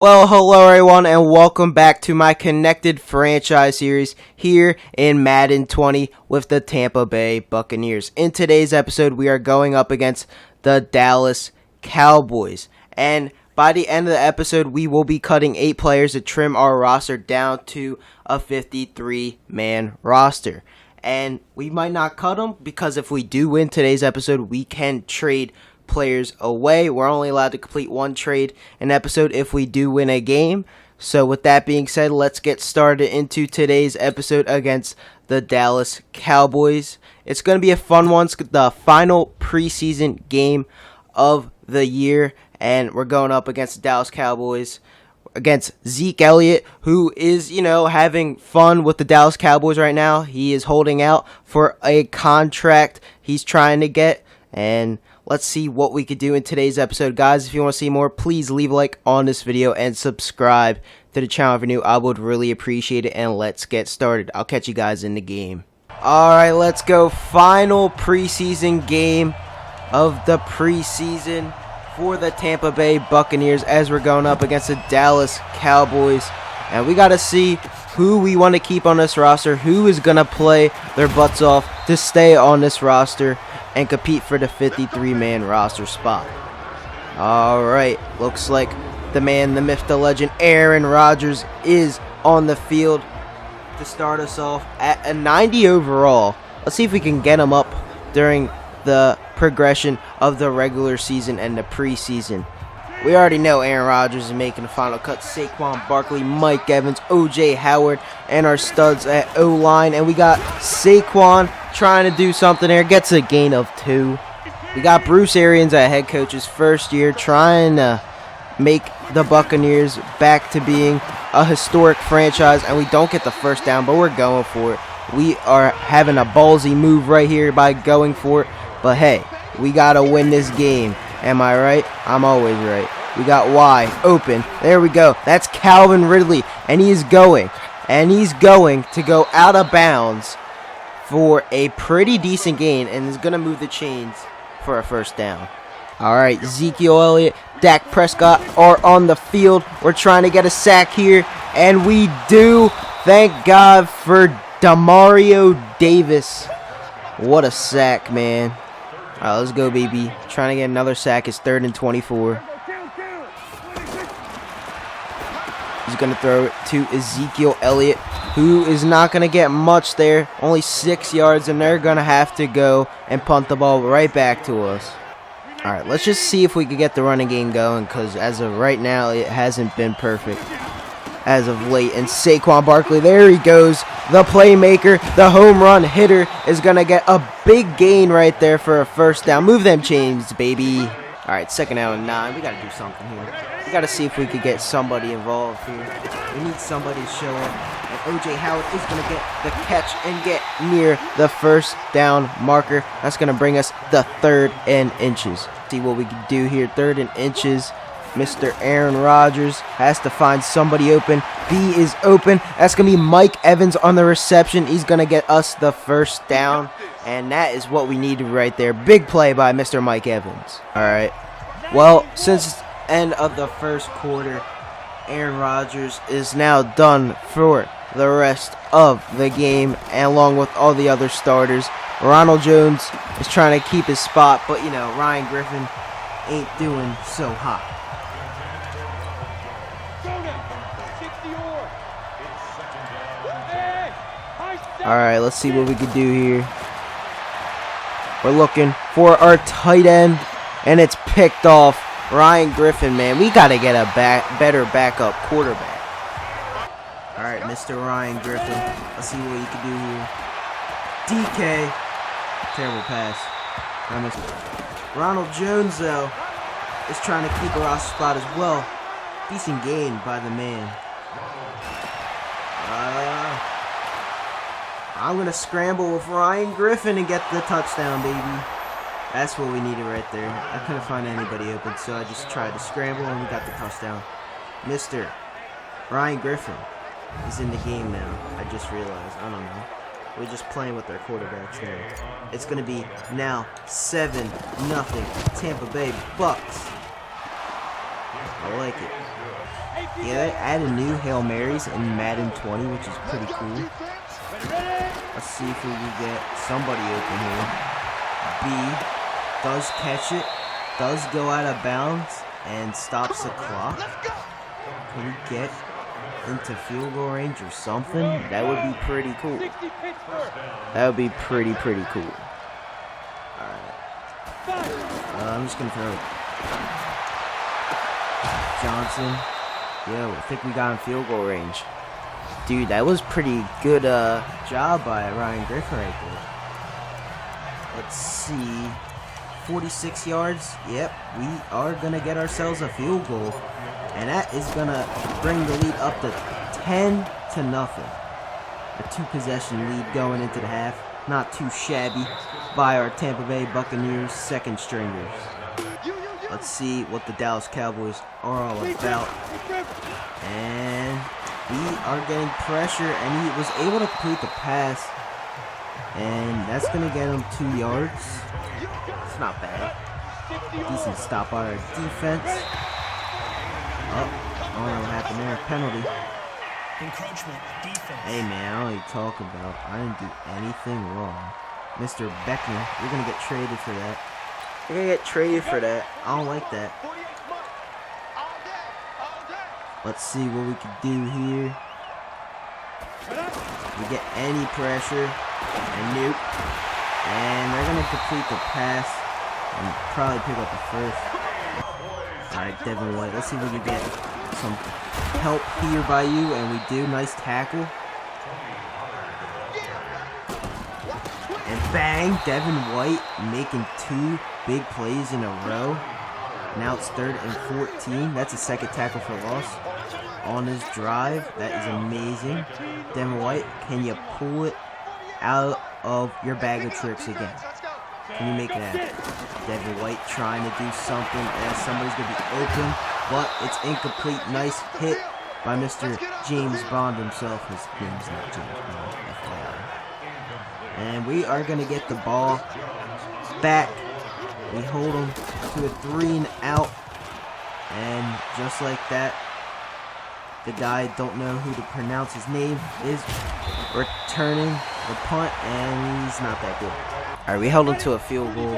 Well, hello everyone, and welcome back to my Connected Franchise series here in Madden 20 with the Tampa Bay Buccaneers. In today's episode, we are going up against the Dallas Cowboys. And by the end of the episode, we will be cutting 8 players to trim our roster down to a 53-man roster. And we might not cut them because if we do win today's episode, we can trade players away. We're only allowed to complete one trade an episode if we do win a game. So with that being said, let's get started into today's episode against the Dallas Cowboys. It's going to be a fun one. It's the final preseason game of the year, and we're going up against the Dallas Cowboys, against Zeke Elliott, who is, having fun with the Dallas Cowboys right now. He is holding out for a contract he's trying to get, and let's see what we could do in today's episode. Guys, if you want to see more, please leave a like on this video and subscribe to the channel if you're new. I would really appreciate it, and let's get started. I'll catch you guys in the game. Alright, let's go. Final preseason game of the preseason for the Tampa Bay Buccaneers as we're going up against the Dallas Cowboys. And we got to see who we want to keep on this roster, who is going to play their butts off to stay on this roster and compete for the 53-man roster spot. Alright, looks like the man, the myth, the legend, Aaron Rodgers is on the field to start us off at a 90 overall. Let's see if we can get him up during the progression of the regular season and the preseason. We already know Aaron Rodgers is making the final cut. Saquon Barkley, Mike Evans, O.J. Howard, and our studs at O-line. And we got Saquon trying to do something there. Gets a gain of 2. We got Bruce Arians at head coach's first year, trying to make the Buccaneers back to being a historic franchise. And we don't get the first down, but we're going for it. We are having a ballsy move right here by going for it. But hey, we got to win this game. Am I right? I'm always right. We got Y open. There we go. That's Calvin Ridley. And he is going. And he's going to go out of bounds for a pretty decent gain. And is going to move the chains for a first down. Alright, Ezekiel Elliott, Dak Prescott are on the field. We're trying to get a sack here. And we do. Thank God for Demario Davis. What a sack, man. Alright, let's go, baby. Trying to get another sack. It's 3rd and 24. He's going to throw it to Ezekiel Elliott, who is not going to get much there. Only 6 yards, and they're going to have to go and punt the ball right back to us. Alright, let's just see if we can get the running game going, because as of right now, it hasn't been perfect as of late. And Saquon Barkley, there he goes, the playmaker, the home run hitter, is going to get a big gain right there for a first down. Move them chains, baby. All right, 2nd down and 9. We got to do something here. We got to see if we could get somebody involved here. We need somebody to show up. And O.J. Howard is going to get the catch and get near the first down marker. That's going to bring us the 3rd and inches. See what we can do here. 3rd and inches. Mr. Aaron Rodgers has to find somebody open. B is open. That's going to be Mike Evans on the reception. He's going to get us the first down. And that is what we needed right there. Big play by Mr. Mike Evans. All right. Well, since the end of the first quarter, Aaron Rodgers is now done for the rest of the game, and along with all the other starters. Ronald Jones is trying to keep his spot, but, Ryan Griffin ain't doing so hot. Alright, let's see what we can do here. We're looking for our tight end, and it's picked off. Ryan Griffin, man. We got to get a better backup quarterback. Alright, Mr. Ryan Griffin. Let's see what you can do here. DK. Terrible pass. Ronald Jones, though, is trying to keep a roster spot as well. Decent gain by the man. I'm going to scramble with Ryan Griffin and get the touchdown, baby. That's what we needed right there. I couldn't find anybody open, so I just tried to scramble, and we got the touchdown. Mr. Ryan Griffin is in the game now. I just realized. I don't know. We're just playing with our quarterbacks now. It's going to be now 7-0 Tampa Bay Bucs. I like it. Yeah, they added new Hail Marys in Madden 20, which is pretty cool. Let's see if we can get somebody open here. B does catch it, does go out of bounds, and stops the clock. Can we get into field goal range or something? That would be pretty cool. That would be pretty cool. Alright. I'm just going to throw it. Johnson. Yeah, I think we got in field goal range. Dude, that was pretty good job by Ryan Griffin right there. Let's see. 46 yards. Yep, we are going to get ourselves a field goal. And that is going to bring the lead up to 10-0. A 2-possession lead going into the half. Not too shabby by our Tampa Bay Buccaneers second stringers. Let's see what the Dallas Cowboys are all about. And we are getting pressure, and he was able to complete the pass. And that's going to get him 2 yards. It's not bad. Decent stop by our defense. Oh, I don't know what happened there. Penalty. Encroachment, defense. Hey man, I don't even talk about. I didn't do anything wrong. Mr. Beckner, you're going to get traded for that. You're going to get traded for that. I don't like that. Let's see what we can do here. We get any pressure. And nope. And they're going to complete the pass. And probably pick up the first. Alright, Devin White. Let's see if we can get some help here by you. And we do. Nice tackle. And bang. Devin White making 2 big plays in a row. Now it's 3rd and 14. That's a second tackle for loss on his drive. That is amazing. Devin White, can you pull it out of your bag of tricks again? Can you make it happen? Devin White trying to do something as somebody's going to be open, but it's incomplete. Nice hit by Mr. James Bond himself. His name's not James Bond, FYI. And we are going to get the ball back. We hold him to a 3-and-out. And just like that, the guy, don't know who to pronounce his name, is returning the punt, and he's not that good. Alright, we held him to a field goal.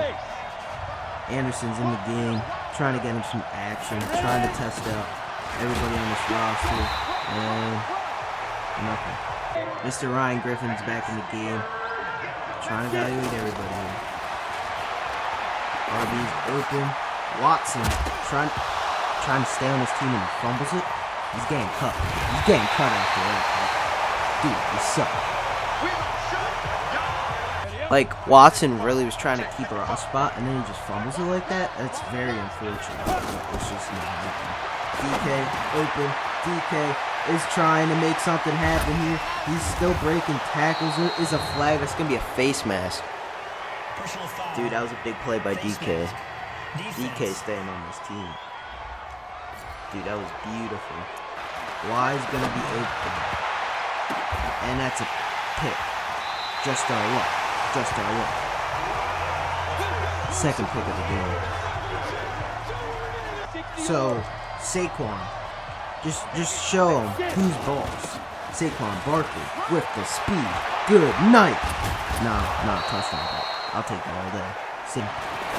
Anderson's in the game, trying to get him some action, trying to test out everybody on this roster, and nothing. Mr. Ryan Griffin's back in the game, trying to evaluate everybody here. RB's open. Watson trying to stay on his team, and he fumbles it. He's getting cut. He's getting cut after that. Dude, you suck. Like, Watson really was trying to keep her on spot, and then he just fumbles it like that. That's very unfortunate. It's just not happening. DK open. DK is trying to make something happen here. He's still breaking tackles. There is a flag. That's going to be a face mask. Dude, that was a big play by DK. DK staying on this team. Dude, that was beautiful. Y is going to be open. And that's a pick. Just our luck. Just our luck. Second pick of the game. So, Saquon. Just show him who's boss. Saquon Barkley with the speed. Good night. Nah, touchdown. I'll take that all day. See,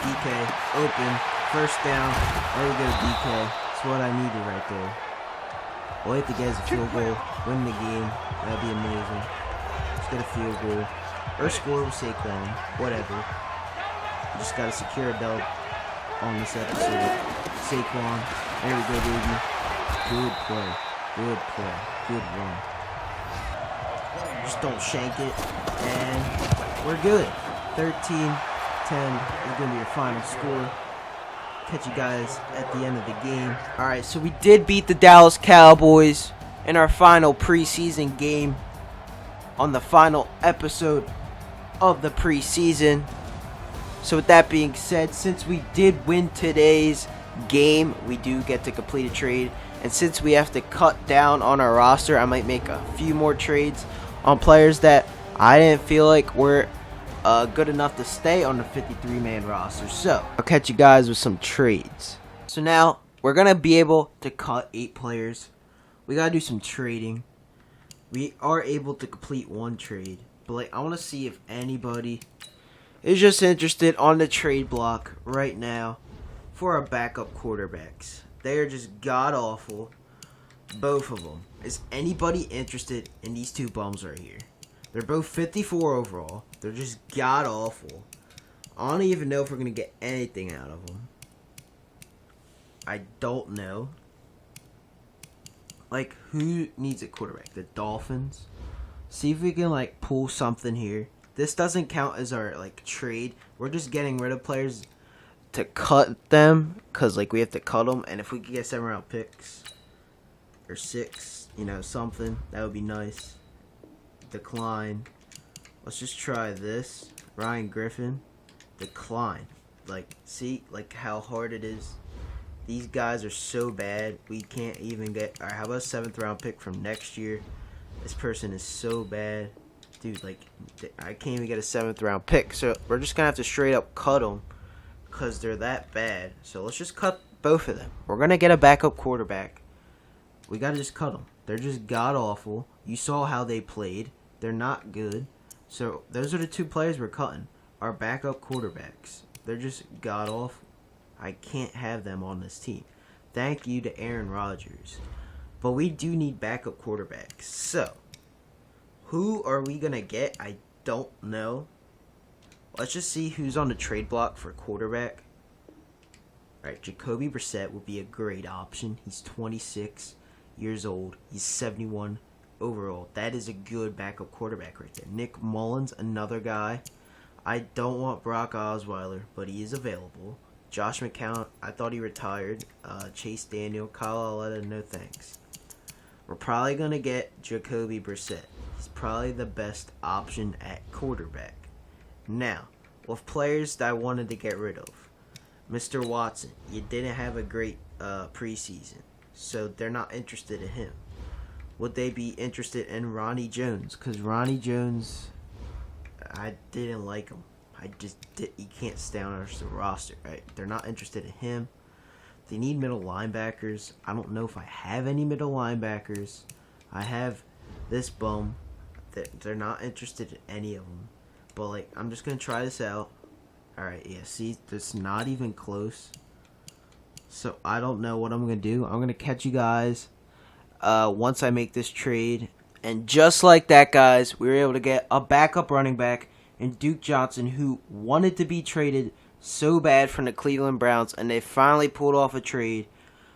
DK open. First down. There we go, DK. That's what I needed right there. All we have to get is a field goal. Win the game. That'd be amazing. Let's get a field goal. Or score with Saquon. Whatever. We just gotta secure a dub on this episode. Saquon. There we go, baby. Good play. Good play. Good run. Just don't shank it. And we're good. 13-10 is going to be your final score. Catch you guys at the end of the game. Alright, so we did beat the Dallas Cowboys in our final preseason game on the final episode of the preseason. So with that being said, since we did win today's game, we do get to complete a trade. And since we have to cut down on our roster, I might make a few more trades on players that I didn't feel like were good enough to stay on the 53-man roster. So I'll catch you guys with some trades. So now we're gonna be able to cut 8 players we gotta do some trading. We are able to complete one trade, but like I want to see if anybody is just interested on the trade block right now for our backup quarterbacks. They are just god awful, both of them. Is anybody interested in these two bums right here? They're both 54 overall. They're just god awful. I don't even know if we're gonna get anything out of them. I don't know. Like, who needs a quarterback? The Dolphins? See if we can, like, pull something here. This doesn't count as our, like, trade. We're just getting rid of players to cut them. Because, like, we have to cut them. And if we could get 7-round picks. Or 6. You know, something. That would be nice. Decline. Let's just try this. Ryan Griffin. Decline. Like, see? Like, how hard it is. These guys are so bad, we can't even get... Alright, how about a 7th round pick from next year? This person is so bad. Dude, like, I can't even get a 7th round pick. So, we're just going to have to straight up cut them. Because they're that bad. So, let's just cut both of them. We're going to get a backup quarterback. We got to just cut them. They're just god-awful. You saw how they played. They're not good. So, those are the two players we're cutting. Our backup quarterbacks. They're just god-awful. I can't have them on this team. Thank you to Aaron Rodgers. But we do need backup quarterbacks. So, who are we going to get? I don't know. Let's just see who's on the trade block for quarterback. Alright, Jacoby Brissett would be a great option. He's 26 years old. He's 71 overall. That is a good backup quarterback right there. Nick Mullins, another guy. I don't want Brock Osweiler, but he is available. Josh McCown, I thought he retired. Chase Daniel, Kyle Aletta, no thanks. We're probably going to get Jacoby Brissett. He's probably the best option at quarterback. Now, with players that I wanted to get rid of. Mr. Watson, you didn't have a great preseason, so they're not interested in him. Would they be interested in Ronnie Jones? Because Ronnie Jones, I didn't like him. He can't stay on our roster, right? They're not interested in him. They need middle linebackers. I don't know if I have any middle linebackers. I have this bum. They're not interested in any of them. But, like, I'm just going to try this out. Alright, yeah, see, it's not even close. So, I don't know what I'm going to do. I'm going to catch you guys once I make this trade. And just like that, guys, we were able to get a backup running back and Duke Johnson, who wanted to be traded so bad from the Cleveland Browns, and they finally pulled off a trade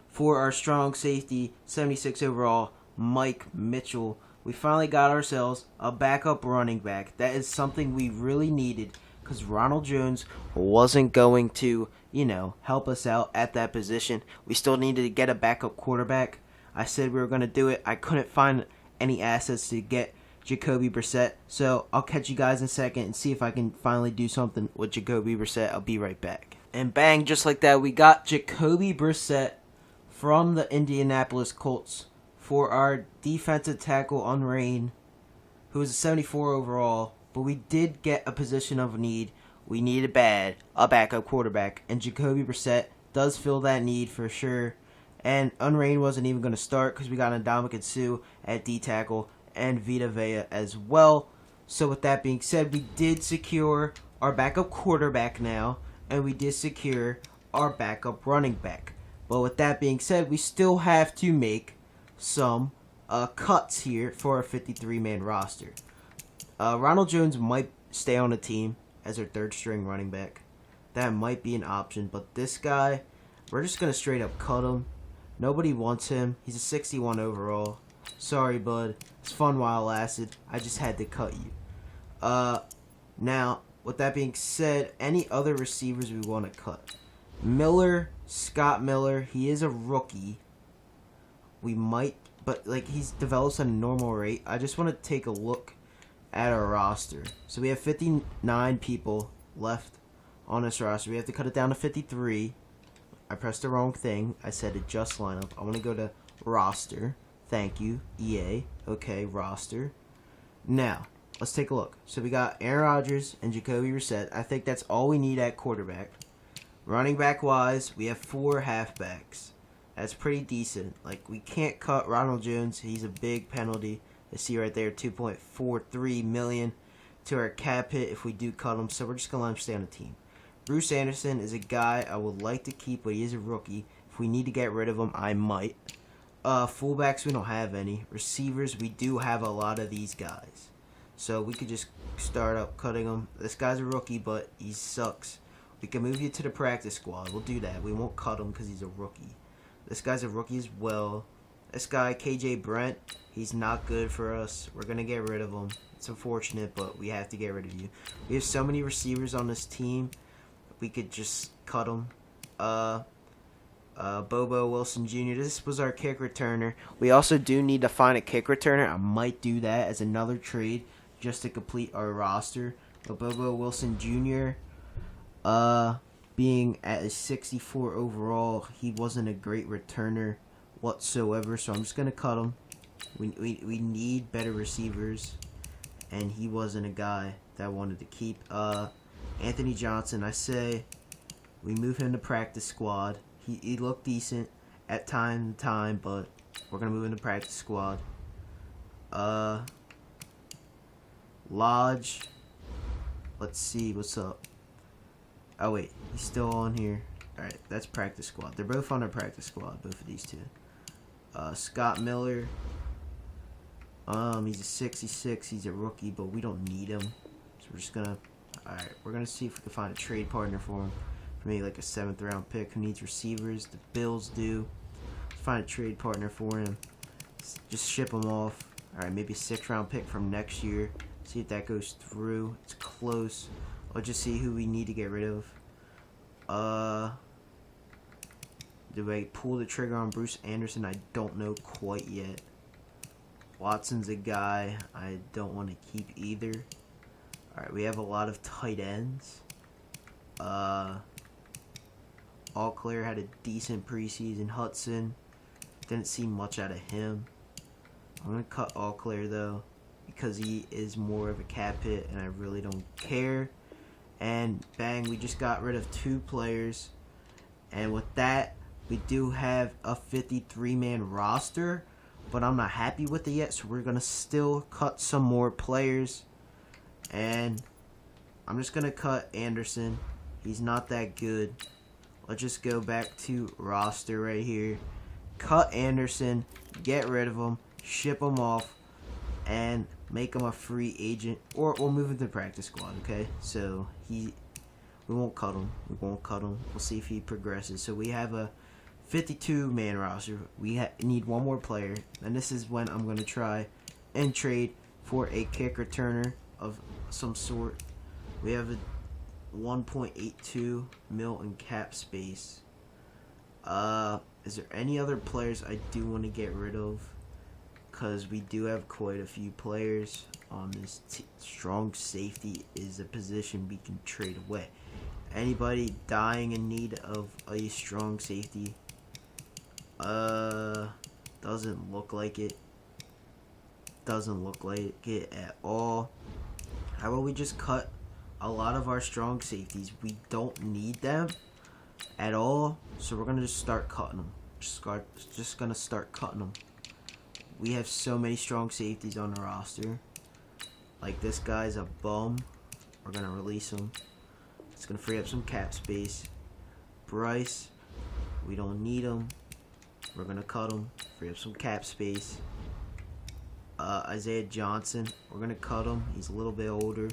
for our strong safety, 76 overall, Mike Mitchell. We finally got ourselves a backup running back. That is something we really needed because Ronald Jones wasn't going to, help us out at that position. We still needed to get a backup quarterback. I said we were going to do it. I couldn't find any assets to get Jacoby Brissett. So I'll catch you guys in a second and see if I can finally do something with Jacoby Brissett. I'll be right back. And bang, just like that, we got Jacoby Brissett from the Indianapolis Colts for our defensive tackle on Rain, who was a 74 overall. But we did get a position of need. We needed a backup quarterback. And Jacoby Brissett does fill that need for sure. And Unrain wasn't even going to start because we got Ndamukong Suh at D-tackle and Vita Vea as well. So with that being said, we did secure our backup quarterback now, and we did secure our backup running back. But with that being said, we still have to make some cuts here for our 53-man roster. Ronald Jones might stay on the team as our third-string running back. That might be an option, but this guy, we're just going to straight up cut him. Nobody wants him. He's a 61 overall. Sorry, bud. It's fun while it lasted. I just had to cut you. Now, with that being said, any other receivers we want to cut? Miller, Scott Miller, he is a rookie. We might, but like he's develops at a normal rate. I just want to take a look at our roster. So we have 59 people left on this roster. We have to cut it down to 53. I pressed the wrong thing. I said adjust lineup. I want to go to roster. Thank you, EA. Okay, roster. Now, let's take a look. So we got Aaron Rodgers and Jacoby Brissett. I think that's all we need at quarterback. Running back wise, we have 4 halfbacks. That's pretty decent. Like, we can't cut Ronald Jones. He's a big penalty. You see right there, $2.43 million to our cap hit if we do cut him. So we're just going to let him stay on the team. Bruce Anderson is a guy I would like to keep, but he is a rookie. If we need to get rid of him, I might. Fullbacks, we don't have any. Receivers, we do have a lot of these guys. So we could just start up cutting them. This guy's a rookie, but he sucks. We can move you to the practice squad. We'll do that. We won't cut him because he's a rookie. This guy's a rookie as well. This guy, KJ Brent, he's not good for us. We're going to get rid of him. It's unfortunate, but we have to get rid of you. We have so many receivers on this team. We could just cut him. Bobo Wilson Jr. This was our kick returner. We also do need to find a kick returner. I might do that as another trade just to complete our roster. But Bobo Wilson Jr., being at a 64 overall, he wasn't a great returner whatsoever. So I'm just going to cut him. We need better receivers. And he wasn't a guy that I wanted to keep. Anthony Johnson, I say we move him to practice squad. He looked decent at time, but we're going to move him to practice squad. Lodge, let's see what's up. Oh, wait, he's still on here. Alright, that's practice squad. They're both on our practice squad, both of these two. Scott Miller, he's a 66. He's a rookie, but we don't need him. So we're just going to... Alright, we're going to see if we can find a trade partner for him. For maybe like a 7th round pick who needs receivers. The Bills do. Let's find a trade partner for him. Just ship him off. Alright, maybe a 6th round pick from next year. See if that goes through. It's close. I'll just see who we need to get rid of. Do I pull the trigger on Bruce Anderson? I don't know quite yet. Watson's a guy I don't want to keep either. Alright, we have a lot of tight ends. All Clear had a decent preseason. Hudson, didn't see much out of him. I'm going to cut All Clear though, because he is more of a cap hit and I really don't care. And bang, we just got rid of 2 players. And with that, we do have a 53-man roster, but I'm not happy with it yet, so we're going to still cut some more players. And I'm just going to cut Anderson. He's not that good. Let's just go back to roster right here. Cut Anderson, get rid of him, ship him off, and make him a free agent. Or we'll move him to the practice squad, okay? So we won't cut him. We won't cut him. We'll see if he progresses. So we have a 52-man roster. We need one more player. And this is when I'm going to try and trade for a kick returner of some sort. We have a 1.82 mil in cap space. Is there any other players I do want to get rid of? Because we do have quite a few players on this strong safety is a position we can trade away. Anybody dying in need of a strong safety? Doesn't look like it. Doesn't look like it at all. How about we just cut a lot of our strong safeties? We don't need them at all, so we're gonna just start cutting them. Just gonna start cutting them. We have so many strong safeties on the roster. Like, this guy's a bum. We're gonna release him. It's gonna free up some cap space. Bryce, we don't need him. We're gonna cut him. Free up some cap space. Isaiah Johnson, we're gonna cut him. He's a little bit older.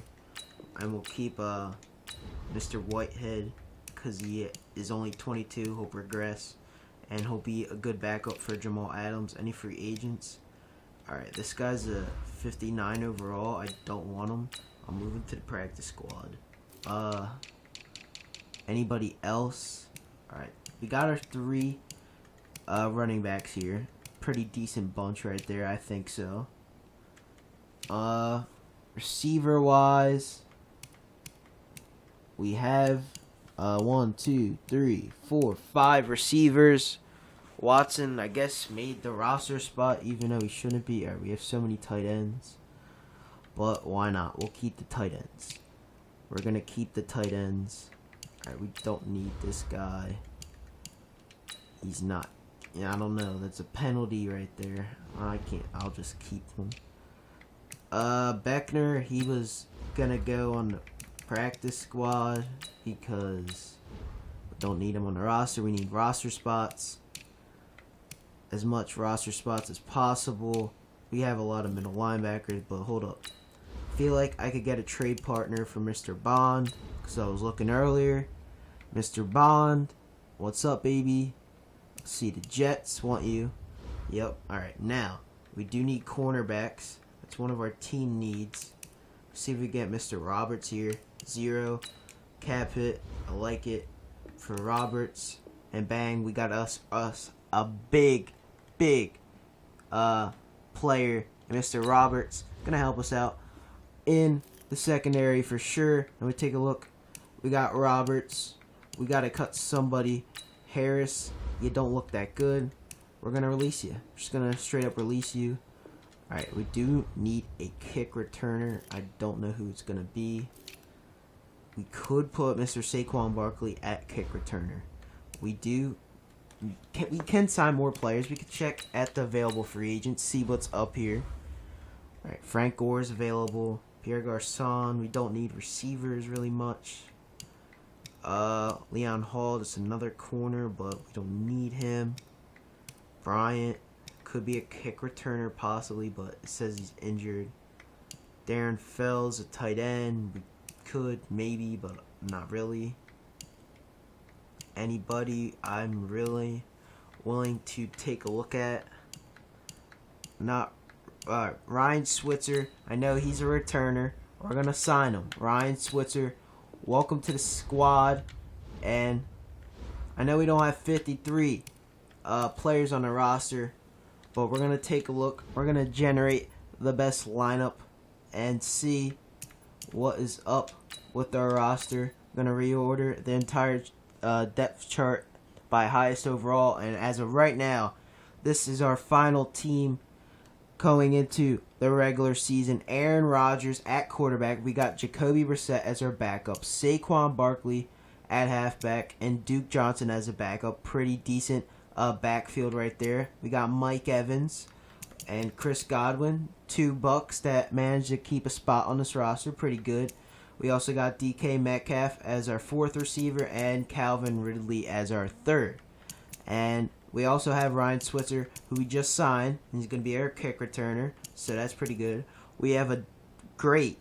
And we'll keep Mr. Whitehead because he is only 22. He'll progress. And he'll be a good backup for Jamal Adams. Any free agents? Alright, this guy's a 59 overall. I don't want him. I'm moving to the practice squad. Anybody else? Alright, we got our 3 running backs here. Pretty decent bunch right there, I think so. Receiver wise, we have 1, 2, 3, 4, 5 receivers. Watson, I guess, made the roster spot even though he shouldn't be. We have so many tight ends, but why not? We'll keep the tight ends. We're gonna keep the tight ends. Alright, we don't need this guy. He's not Yeah, I don't know. That's a penalty right there. I can't. I'll just keep him. Beckner, he was gonna go on the practice squad because we don't need him on the roster. We need roster spots. As much roster spots as possible. We have a lot of middle linebackers, but hold up. I feel like I could get a trade partner for Mr. Bond because I was looking earlier. Mr. Bond, what's up, baby? See, the Jets want you. Yep. All right. Now we do need cornerbacks. That's one of our team needs. See if we get Mr. Roberts here. 0 cap hit. I like it for Roberts. And bang, we got us a big player, Mr. Roberts, gonna help us out in the secondary for sure. And we take a look. We got Roberts. We gotta cut somebody. Harris, you don't look that good. We're gonna release you. We're just gonna straight up release you. Alright, we do need a kick returner. I don't know who it's gonna be. We could put Mr. Saquon Barkley at kick returner. We can sign more players. We can check at the available free agents, see what's up here. Alright, Frank Gore's available. Pierre Garçon, we don't need receivers really much. Leon Hall, just another corner, but we don't need him. Bryant could be a kick returner possibly, but it says he's injured. Darren Fells, a tight end. We could, maybe, but not really. Anybody I'm really willing to take a look at. Not Ryan Switzer. I know he's a returner. We're going to sign him. Ryan Switzer, welcome to the squad. And I know we don't have 53 players on the roster, but we're going to take a look. We're going to generate the best lineup and see what is up with our roster. I'm going to reorder the entire depth chart by highest overall, and as of right now, this is our final team going into the regular season. Aaron Rodgers at quarterback. We got Jacoby Brissett as our backup, Saquon Barkley at halfback, and Duke Johnson as a backup. Pretty decent backfield right there. We got Mike Evans and Chris Godwin, 2 Bucs that managed to keep a spot on this roster. Pretty good. We also got DK Metcalf as our 4th receiver and Calvin Ridley as our 3rd. And we also have Ryan Switzer, who we just signed. He's going to be our kick returner, so that's pretty good. We have a great,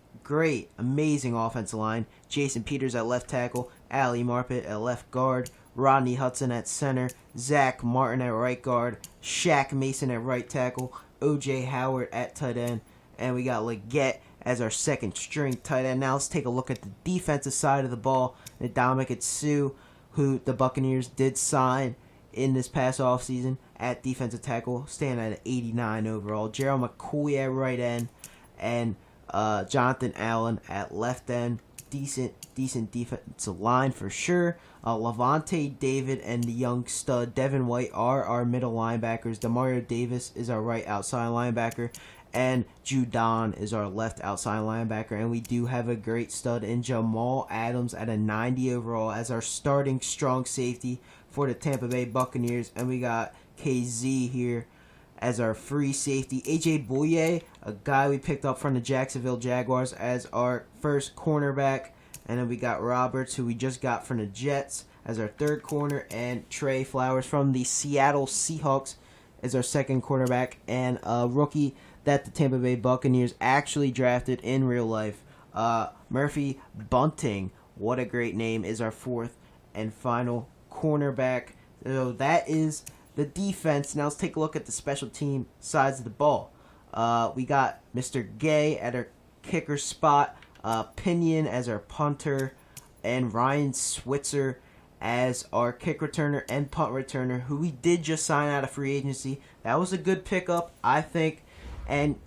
amazing offensive line. Jason Peters at left tackle, Ali Marpet at left guard, Rodney Hudson at center, Zach Martin at right guard, Shaq Mason at right tackle, O.J. Howard at tight end, and we got Leggett as our 2nd string tight end. Now let's take a look at the defensive side of the ball. Ndamukong Suh, who the Buccaneers did sign in this past offseason at defensive tackle, staying at an 89 overall. Gerald McCoy at right end, and Jonathan Allen at left end. Decent defensive line for sure. Levante David and the young stud Devin White are our middle linebackers. Demario Davis is our right outside linebacker, and Judon is our left outside linebacker. And we do have a great stud in Jamal Adams at a 90 overall as our starting strong safety for the Tampa Bay Buccaneers. And we got KZ here as our free safety. AJ Bouye, a guy we picked up from the Jacksonville Jaguars, as our first cornerback. And then we got Roberts, who we just got from the Jets, as our 3rd corner. And Trey Flowers from the Seattle Seahawks as our 2nd cornerback. And a rookie that the Tampa Bay Buccaneers actually drafted in real life, Murphy Bunting, what a great name, is our 4th and final cornerback. So that is the defense. Now let's take a look at the special team sides of the ball. We got Mr. Gay at our kicker spot, Pinion as our punter, and Ryan Switzer as our kick returner and punt returner, who we did just sign out of free agency. That was a good pickup, I think. And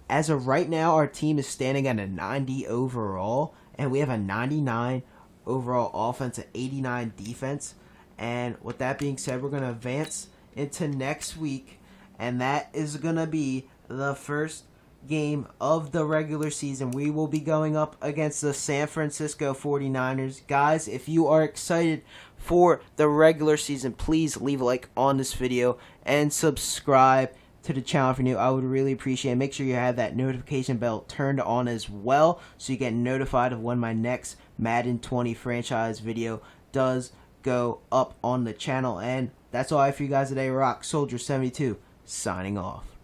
as of right now, our team is standing at a 90 overall, and we have a 99 overall offense, an 89 defense. And with that being said, we're going to advance into next week, and that is going to be the first game of the regular season. We will be going up against the San Francisco 49ers. Guys, if you are excited for the regular season, please leave a like on this video and subscribe to the channel if you're new. I would really appreciate it. Make sure you have that notification bell turned on as well so you get notified of when my next Madden 20 franchise video does go up on the channel. And that's all I have for you guys today. Rock Soldier 72 signing off.